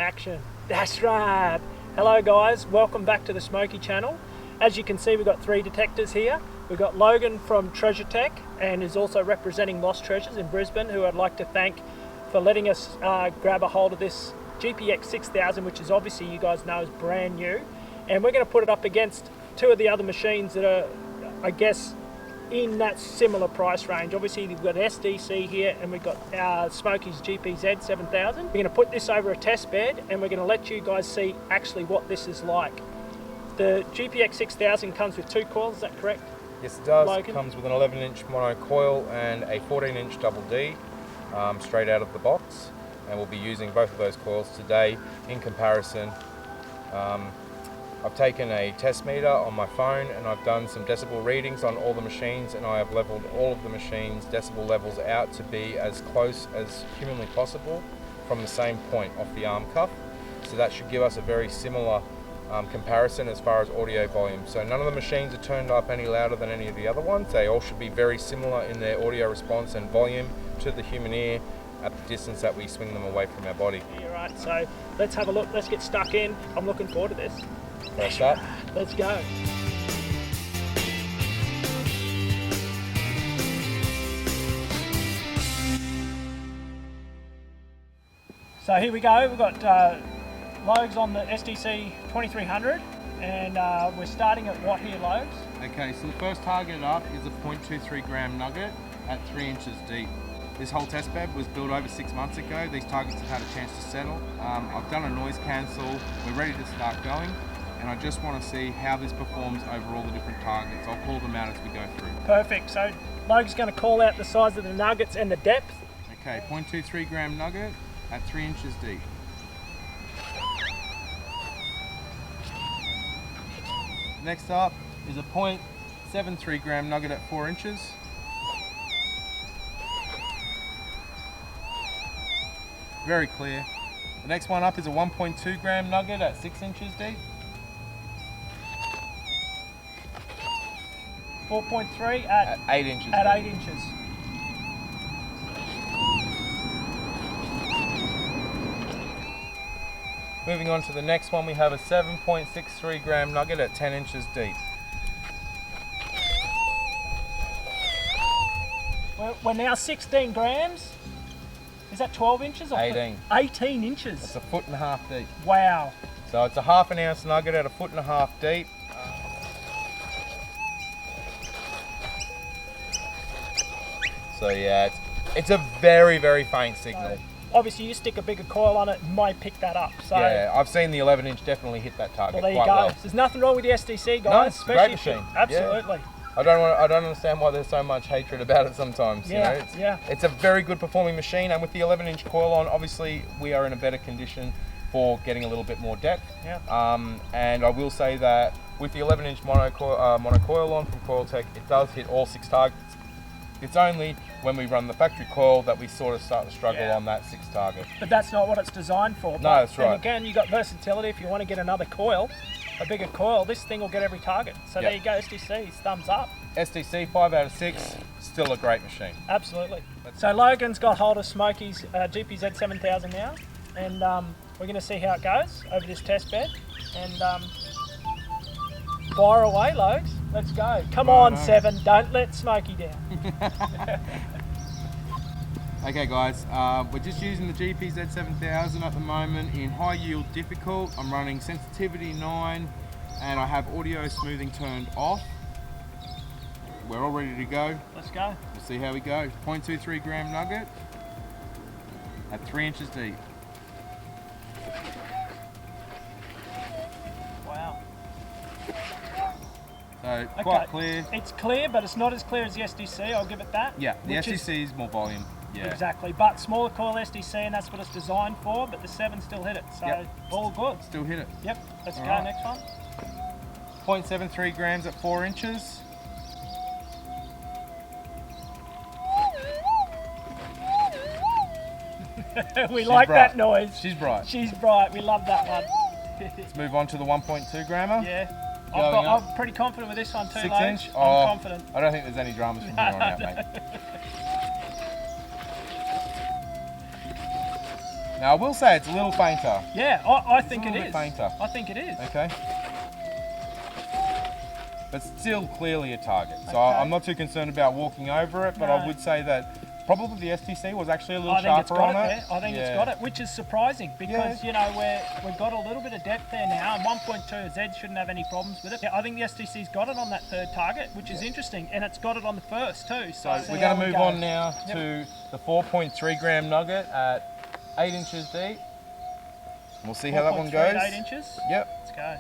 action. That's right. Hello guys, welcome back to the Smoky channel. As you can see, we've got 3 detectors here. We've got Logan from Treasure Tech and is also representing Lost Treasures in Brisbane, who I'd like to thank for letting us grab a hold of this GPX 6000, which is obviously, you guys know, is brand new. And we're going to put it up against 2 of the other machines that are, I guess, in that similar price range. Obviously we've got SDC here and we've got Smoky's GPZ 7000. We're going to put this over a test bed and we're going to let you guys see actually what this is like. The GPX 6000 comes with 2 coils, is that correct? Yes, it does. Logan? It comes with an 11-inch mono coil and a 14-inch double D straight out of the box, and we'll be using both of those coils today in comparison. I've taken a test meter on my phone and I've done some decibel readings on all the machines, and I have leveled all of the machines' decibel levels out to be as close as humanly possible from the same point off the arm cuff. So that should give us a very similar comparison as far as audio volume. So none of the machines are turned up any louder than any of the other ones. They all should be very similar in their audio response and volume to the human ear at the distance that we swing them away from our body. Yeah, right, so let's have a look, let's get stuck in. I'm looking forward to this. Press that. Let's go. So here we go, we've got Logs on the SDC 2300 and we're starting at what here, Logs? Okay, so the first target up is a 0.23 gram nugget at 3 inches deep. This whole test bed was built over 6 months ago. These targets have had a chance to settle. I've done a noise cancel, we're ready to start going, and I just want to see how this performs over all the different targets. I'll call them out as we go through. Perfect, so Logan's going to call out the size of the nuggets and the depth. Okay, 0.23 gram nugget at 3 inches deep. Next up is a 0.73 gram nugget at 4 inches. Very clear. The next one up is a 1.2 gram nugget at 6 inches deep. 4.3 at 8 inches at deep. 8 inches. Moving on to the next one, we have a 7.63 gram nugget at 10 inches deep. We're now 16 grams. Is that 12 inches? Or 18. 18 inches. It's a 1.5 foot deep. Wow. So it's a ½ ounce nugget at a 1.5 foot deep. So yeah, it's a very, very faint signal. Obviously you stick a bigger coil on it, might pick that up. So yeah, I've seen the 11-inch definitely hit that target. well, there you quite go. well. There's nothing wrong with the SDC, guys. No, it's a great especially machine. Absolutely. Yeah. I don't understand why there's so much hatred about it sometimes. Yeah, you know? It's a very good performing machine, and with the 11-inch coil on, obviously we are in a better condition for getting a little bit more depth. Yeah. And I will say that with the 11-inch mono coil on from Coil Tech, it does hit all 6 targets. It's only when we run the factory coil that we sort of start to struggle on that 6 target. But that's not what it's designed for. No, that's right. And again, you've got versatility. If you want to get another coil, a bigger coil, this thing will get every target. So there you go, SDC, thumbs up. SDC 5 out of 6, still a great machine. Absolutely. So Logan's got hold of Smoky's GPZ 7000 now, and we're going to see how it goes over this test bed. And fire away, Logs. Let's go. Come on, 7. Don't let Smoky down. Okay guys, we're just using the GPZ 7000 at the moment in high yield difficult. I'm running sensitivity 9 and I have audio smoothing turned off. We're all ready to go. Let's go. We'll see how we go. 0.23 gram nugget at 3 inches deep. Wow. So quite clear. It's clear, but it's not as clear as the SDC, I'll give it that. Yeah, the SDC is more volume. Yeah. Exactly, but smaller coil SDC, and that's what it's designed for, but the 7 still hit it, so all good. Still hit it. Yep, let's go, right. next one. 0.73 grams at 4 inches. We like bright. that noise. She's bright. She's bright, we love that one. Let's move on to the 1.2 grammer. Yeah, I'm pretty confident with this one too, 6 Logs. inch? I'm confident. I don't think there's any dramas from here on out, mate. Now I will say it's a little fainter. Yeah, I think it is. Fainter. I think it is. Okay. But still clearly a target. So Okay. I'm not too concerned about walking over it, but No. I would say that probably the SDC was actually a little I think it's sharper got on it it. there. I think it's got it, which is surprising because you know we've got a little bit of depth there now, and 1.2 Z shouldn't have any problems with it. Yeah, I think the SDC's got it on that third target, which is interesting, and it's got it on the first too. So we're going to move on now to the 4.3 gram nugget at 8 inches deep. We'll see how that one 4.3 goes. at 8 inches. Yep. Let's go.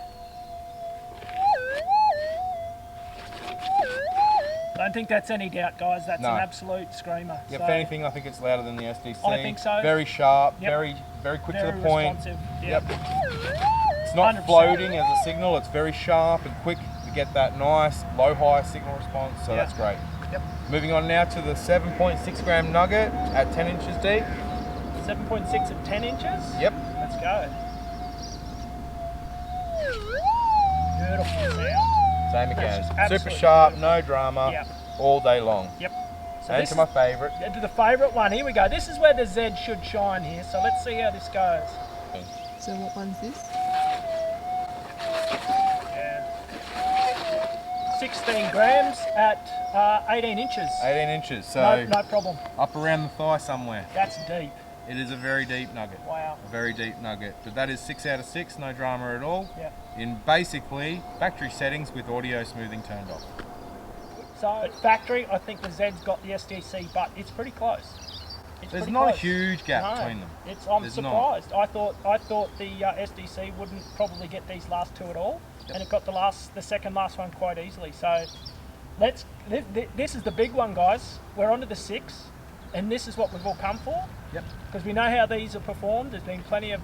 Don't think that's any doubt, guys. That's an absolute screamer. Yep, So, if anything, I think it's louder than the SDC. I think so. Very sharp, Yep. very quick very to the point. responsive. Yep. It's not 100%. floating as a signal. It's very sharp and quick to get that nice low-high signal response. So that's great. Yep. Moving on now to the 7.6 gram nugget at 10 inches deep. 7.6 at 10 inches. Yep. Let's go. Beautiful sound. Same That's again. just Super absolutely sharp, beautiful. no drama, Yep. all day long. Yep. So And this to my favourite. to the favourite one. Here we go. This is where the Z should shine here. So let's see how this goes. So what one's this? Yeah. 16 grams at 18 inches. 18 inches, so No problem. up around the thigh somewhere. That's deep. It is a very deep nugget. Wow. A very deep nugget. But that is 6 out of 6, no drama at all. Yeah. In basically factory settings with audio smoothing turned off. So at factory, I think the Z's got the SDC, but it's pretty close. It's There's pretty not a close. huge gap No, between them. I'm There's surprised. I thought the SDC wouldn't probably get these last two at all, and it got the second last one quite easily. So this is the big one, guys. We're on to the 6, and this is what we've all come for. Yep. Because we know how these are performed. There's been plenty of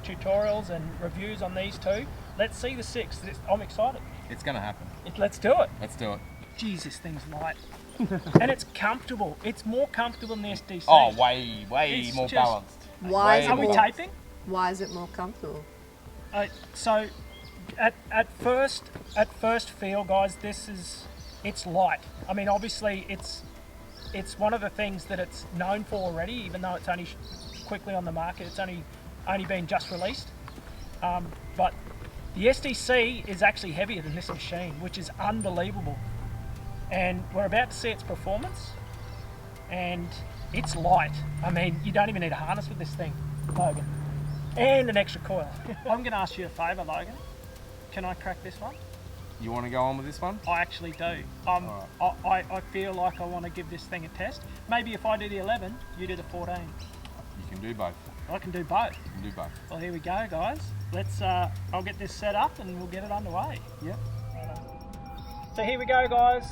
tutorials and reviews on these two. Let's see the 6. I'm excited. It's going to happen. Let's do it. Let's do it. Jeez, this thing's light. And it's comfortable. It's more comfortable than the SDC. Oh, way It's more just- balanced. Why is Are it we more, taping? why is it more comfortable? So, at first feel, guys, it's light. I mean, obviously, it's one of the things that it's known for already, even though it's only quickly on the market. It's only been just released. But the SDC is actually heavier than this machine, which is unbelievable. And we're about to see its performance, and it's light. I mean, you don't even need a harness with this thing, Logan, and an extra coil. I'm going to ask you a favour, Logan. Can I crack this one? You want to go on with this one? I actually do. I feel like I want to give this thing a test. Maybe if I do the 11, you do the 14. You can do both. I can do both. You can do both. Well, here we go, guys. Let's. I'll get this set up and we'll get it underway. Yep. So here we go, guys.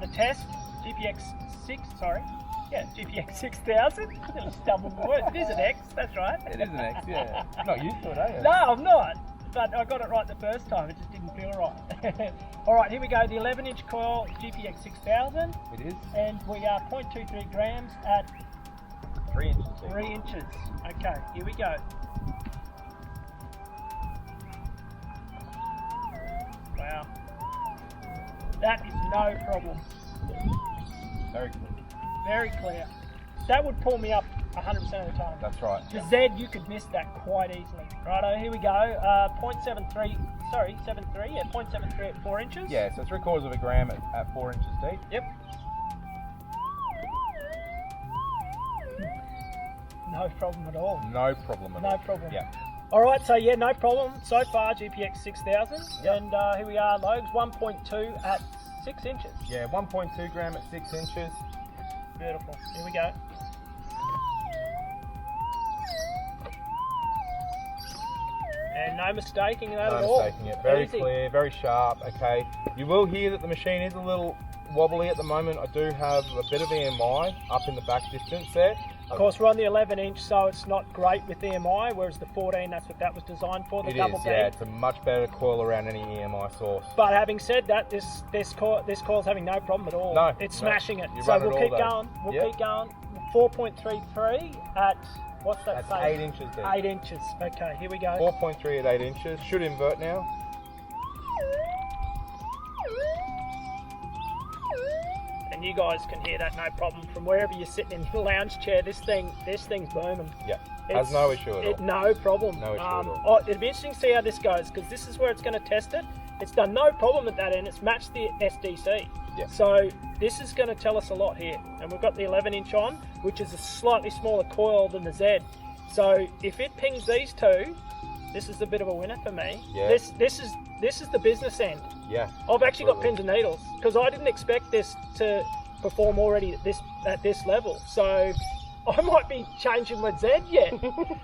The test, GPX 6. Sorry. Yeah, GPX 6000. Double the word. It is an X. That's right. It is an X, yeah. Not used to it, are you? No, I'm not. But I got it right the first time. It just didn't feel right. All right, here we go. The 11-inch coil GPX 6000. It is. And we are 0.23 grams at 3 inches. 3 inches. Okay, here we go. Wow. That is no problem. Very clear. Very clear. That would pull me up 100% of the time. That's right. The Z, you could miss that quite easily. Righto, here we go. 0.73, sorry, 73, yeah, 0.73 at 4 inches. Yeah, so 3/4 of a gram at 4 inches deep. Yep. No problem at all. No problem at all. No problem. Yeah. All right, so yeah, no problem. So far, GPX 6000. Yep. And here we are, Logs, 1.2 at 6 inches. Yeah, 1.2 gram at 6 inches. Beautiful. Here we go. And no mistaking that at all. No mistaking it. Very Easy. clear, very sharp. Okay. You will hear that the machine is a little wobbly at the moment. I do have a bit of EMI up in the back distance there. Of course, we're on the 11-inch, so it's not great with EMI, whereas the 14, that's what that was designed for, the It double is, D. yeah. It's a much better coil around any EMI source. But having said that, this coil's having no problem at all. No, It's no. smashing it. You So run it we'll all keep day. going. We'll Yep. keep going. 4.33 at, what's that That's say? 8 inches deep. 8 inches. Okay, here we go. 4.3 at 8 inches. Should invert now. And and you guys can hear that no problem from wherever you're sitting in your lounge chair. This thing's booming. Yeah, has no issue at all. No problem. No issue at all. It'd be interesting to see how this goes, because this is where it's going to test it. It's done no problem at that end. It's matched the SDC. Yeah. So this is going to tell us a lot here. And we've got the 11-inch on, which is a slightly smaller coil than the Z. So if it pings these two, this is a bit of a winner for me. Yeah. This is the business end. Yeah. I've actually got pins and needles, because I didn't expect this to perform already at this level. So I might be changing my Z yet.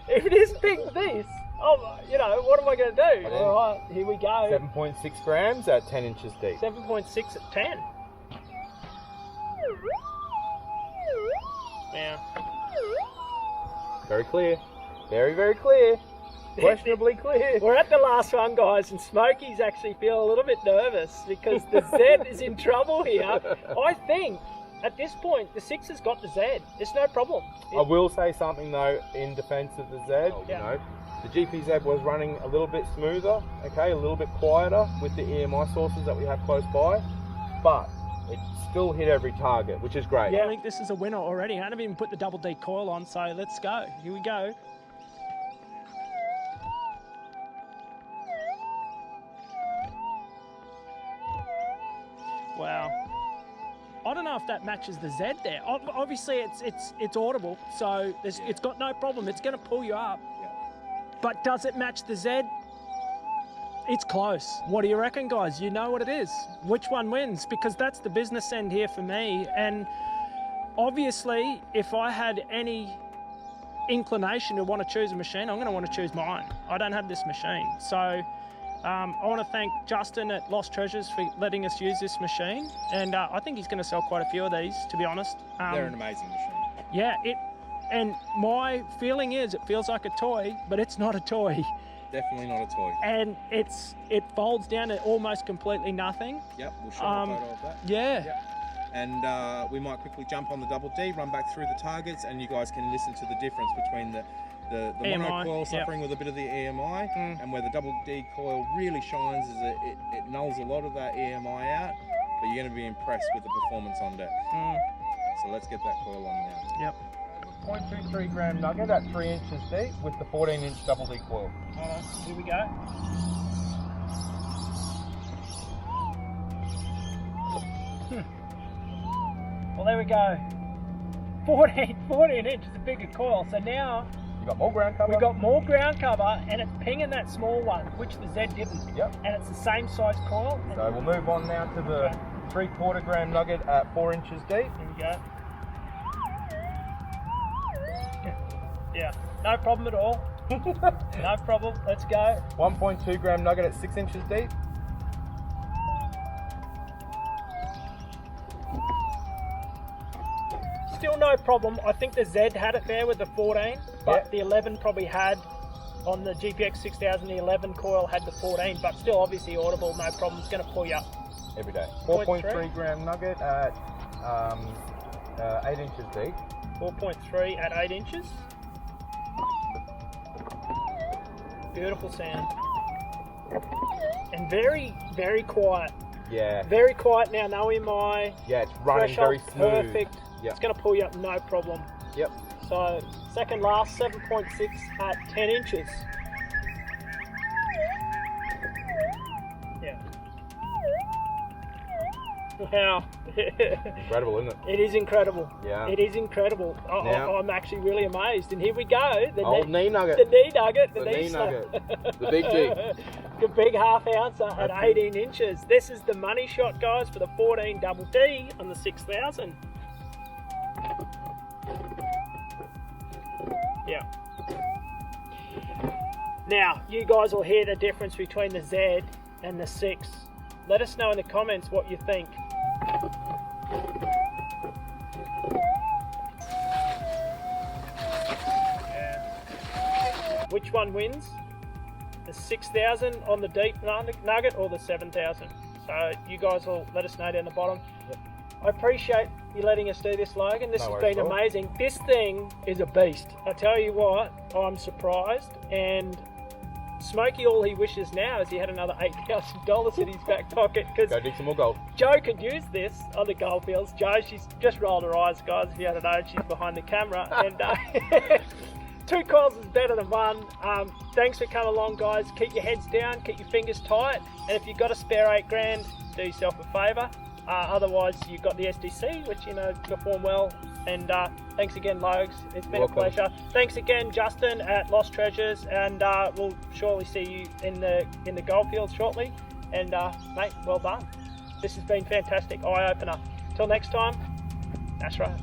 If it is pinged this, what am I going to do? All right, here we go. 7.6 grams at 10 inches deep. 7.6 at 10. Now, Very clear. Very, very clear. Questionably clear. we're at the last one, guys, and Smokey's actually feeling a little bit nervous because the Z is in trouble here. I think at this point the 6 has got the Z. It's no problem. I will say something though in defence of the Z. Yeah. The GPZ was running a little bit smoother, okay, a little bit quieter with the EMI sources that we have close by, but it still hit every target, which is great. Yeah, I think this is a winner already. I haven't even put the double D coil on, so let's go. Here we go. Wow. I don't know if that matches the Z there. Obviously, it's audible, so it's got no problem. It's going to pull you up. Yeah. But does it match the Z? It's close. What do you reckon, guys? You know what it is. Which one wins? Because that's the business end here for me. And obviously, if I had any inclination to want to choose a machine, I'm going to want to choose mine. I don't have this machine. So I want to thank Justin at Lost Treasures for letting us use this machine. And I think he's going to sell quite a few of these, to be honest. They're an amazing machine. Yeah, and my feeling is it feels like a toy, but it's not a toy. Definitely not a toy. And it folds down to almost completely nothing. Yep, we'll show a photo of that. Yeah. Yep. And we might quickly jump on the double D, run back through the targets, and you guys can listen to the difference between the EMI, mono coil yep. suffering with a bit of the EMI, and where the double D coil really shines is it nulls a lot of that EMI out, but you're going to be impressed with the performance on deck. So let's get that coil on now. Yep. 0.23 gram nugget at 3 inches deep with the 14-inch double D coil. Hold on, here we go. Well, there we go. 14 inches, a bigger coil. So now You got more ground cover? we've got more ground cover, and it's pinging that small one, which the Z didn't. Yep. And it's the same size coil. So we'll move on now to the 3/4 gram nugget at 4 inches deep. Here we go. Yeah, no problem at all. No problem. Let's go. 1.2 gram nugget at 6 inches deep. Still no problem. I think the Z had it there with the 14, but Yep. the 11 probably had on the GPX 6000. The 11 coil had the 14, but still obviously audible. No problem. It's going to pull you up. Every day. 0.3 4.3 gram nugget at 8 inches deep. 4.3 at 8 inches. Beautiful sound. And very, very quiet. Yeah. Very quiet now. No EMI. Yeah, it's running very Threshold, smooth. perfect. Yep. It's going to pull you up, no problem. Yep. So second last, 7.6 at 10 inches. Yeah. Wow. Incredible, isn't it? It is incredible. Yeah. It is incredible. Now- I'm actually really amazed. And here we go. The Old knee nugget. The knee nugget. The knee nugget. The big G. The big half ouncer at That's 18 inches. This is the money shot, guys, for the 14 double D on the 6000. Yeah. Now, you guys will hear the difference between the Z and the 6. Let us know in the comments what you think. Which one wins? The 6000 on the deep nugget or the 7000? So you guys will let us know down the bottom. Yep. I appreciate you letting us do this, Logan. This No has worries been at all. amazing. This thing is a beast. I tell you what, I'm surprised, and Smokey, all he wishes now is he had another $8,000 in his back pocket, because Go dig some more gold. Joe could use this on the goldfields. Joe, she's just rolled her eyes, guys. If you hadn't known, she's behind the camera. And 2 coils is better than 1. Thanks for coming along, guys. Keep your heads down, keep your fingers tight, and if you've got a spare 8 grand, do yourself a favour. Otherwise, you've got the SDC, which perform well. And thanks again, Logs. It's been a pleasure. Thanks again, Justin at Lost Treasures, and we'll surely see you in the goldfields shortly. And mate, well done. This has been fantastic eye opener. Till next time, that's right.